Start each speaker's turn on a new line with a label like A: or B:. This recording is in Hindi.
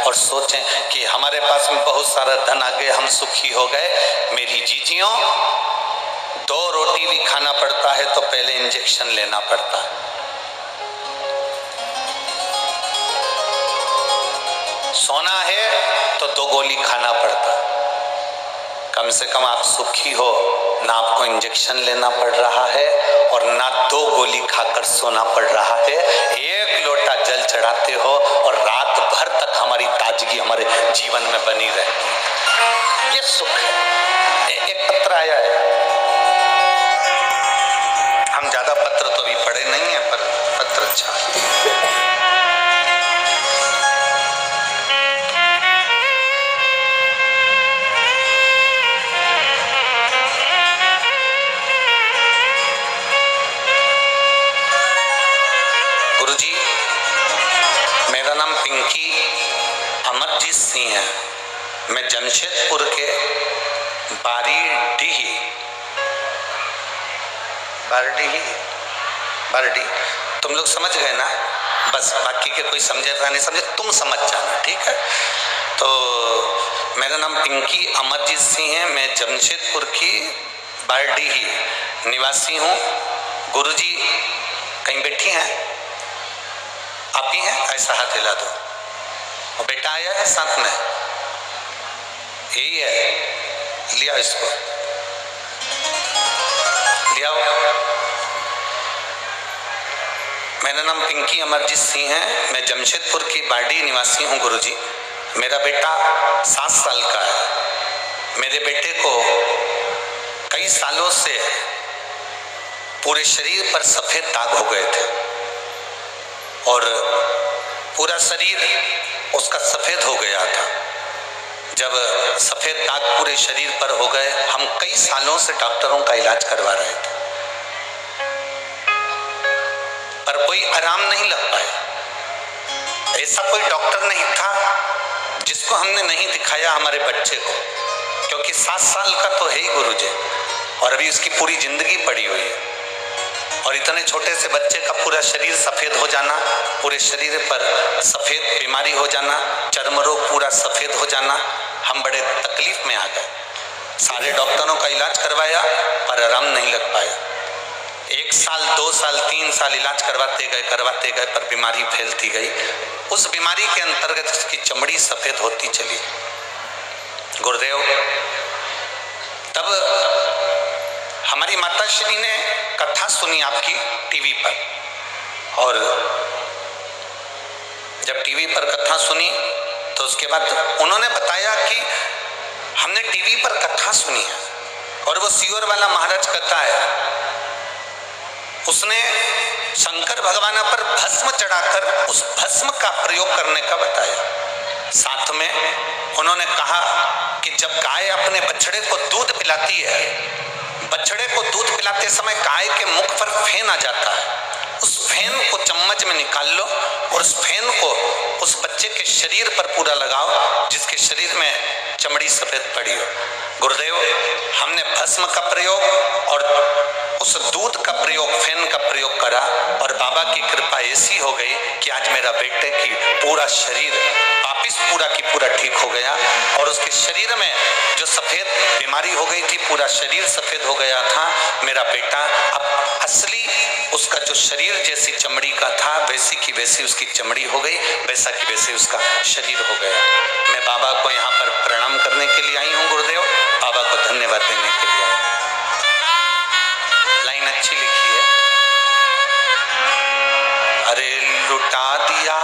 A: और सोचें कि हमारे पास में बहुत सारा धन आ गया, हम सुखी हो गए। मेरी जीजियों, 2 रोटी भी खाना पड़ता है तो पहले इंजेक्शन लेना पड़ता है। सोना है तो 2 गोली खाना पड़ता है। कम से कम आप सुखी हो, ना आपको इंजेक्शन लेना पड़ रहा है और ना 2 गोली खाकर सोना पड़ रहा है। 1 लोटा जल चढ़ाते हो और रात भर तक हमारी ताजगी हमारे जीवन में बनी रहती है। ये सुख है। एक पत्र आया है, हम ज्यादा पत्र तो अभी पढ़े नहीं है, पर पत्र अच्छा है। गुरुजी, मेरा नाम पिंकी अमरजीत सिंह है। मैं जमशेदपुर के बारडी, तुम लोग समझ गए ना? बस बाकी के कोई समझेगा नहीं समझे, तुम समझ जाना, ठीक है? तो मेरा नाम पिंकी अमरजीत सिंह है। मैं जमशेदपुर की बारडी निवासी हूँ। गुरुजी कहीं बैठी हैं? आप ही हैं? ऐसा हाथ हिला दो। और बेटा आया है साथ में? यही है, लिया इसको, लिया। मेरा नाम पिंकी अमरजीत सिंह है। मैं जमशेदपुर की बारडी निवासी हूँ। गुरुजी, मेरा बेटा 7 साल का है। मेरे बेटे को कई सालों से पूरे शरीर पर सफेद दाग हो गए थे और पूरा शरीर उसका सफेद हो गया था। जब सफेद दाग पूरे शरीर पर हो गए, हम कई सालों से डॉक्टरों का इलाज करवा रहे थे, पर कोई आराम नहीं लग पाया। ऐसा कोई डॉक्टर नहीं था जिसको हमने नहीं दिखाया हमारे बच्चे को, क्योंकि 7 साल का तो है ही गुरुजी, और अभी उसकी पूरी जिंदगी पड़ी हुई है। और इतने छोटे से बच्चे का पूरा शरीर सफेद हो जाना, पूरे शरीर पर सफेद बीमारी हो जाना, चर्म रोग पूरा सफेद हो जाना, हम बड़े तकलीफ में आ गए। सारे डॉक्टरों का इलाज करवाया पर आराम नहीं लग पाया। 1 साल 2 साल 3 साल इलाज करवाते गए पर बीमारी फैलती गई। उस बीमारी के अंतर्गत उसकी चमड़ी सफेद होती चली। गुरुदेव, तब हमारी माताश्री ने कथा सुनी आपकी टीवी पर, और जब टीवी पर कथा सुनी तो उसके बाद उन्होंने बताया कि हमने टीवी पर कथा सुनी है और वो सीवर वाला महाराज कथा है। उसने शंकर भगवान पर भस्म चढ़ाकर उस भस्म का प्रयोग करने का बताया। साथ में उन्होंने कहा कि जब गाय अपने बछड़े को दूध पिलाती है, बछड़े को दूध पिलाते समय गाय के मुख पर फेन आ जाता है, उस फेन को चम्मच में निकाल लो और उस फेन को उस बच्चे के शरीर पर पूरा लगाओ जिसके शरीर में चमड़ी सफेद पड़ी हो। गुरुदेव, हमने भस्म का प्रयोग और उस दूध का प्रयोग, फेन का प्रयोग करा और बाबा की कृपा ऐसी हो गई कि आज मेरा बेटे की पूरा शरीर वापिस पूरा की पूरा ठीक हो गया और उसके शरीर में जो सफेद बीमारी हो गई थी, पूरा शरीर सफेद हो गया था। मेरा बेटा अब असली उसका जो शरीर जैसी चमड़ी का था वैसी की वैसी उसकी चमड़ी हो गई, वैसा की वैसे उसका शरीर हो गया। मैं बाबा को यहाँ पर प्रणाम करने के लिए आई हूँ। गुरुदेव, बाबा को धन्यवाद देने के लिए आई हूँ। लाइन अच्छी लिखी है। अरे लुटा दिया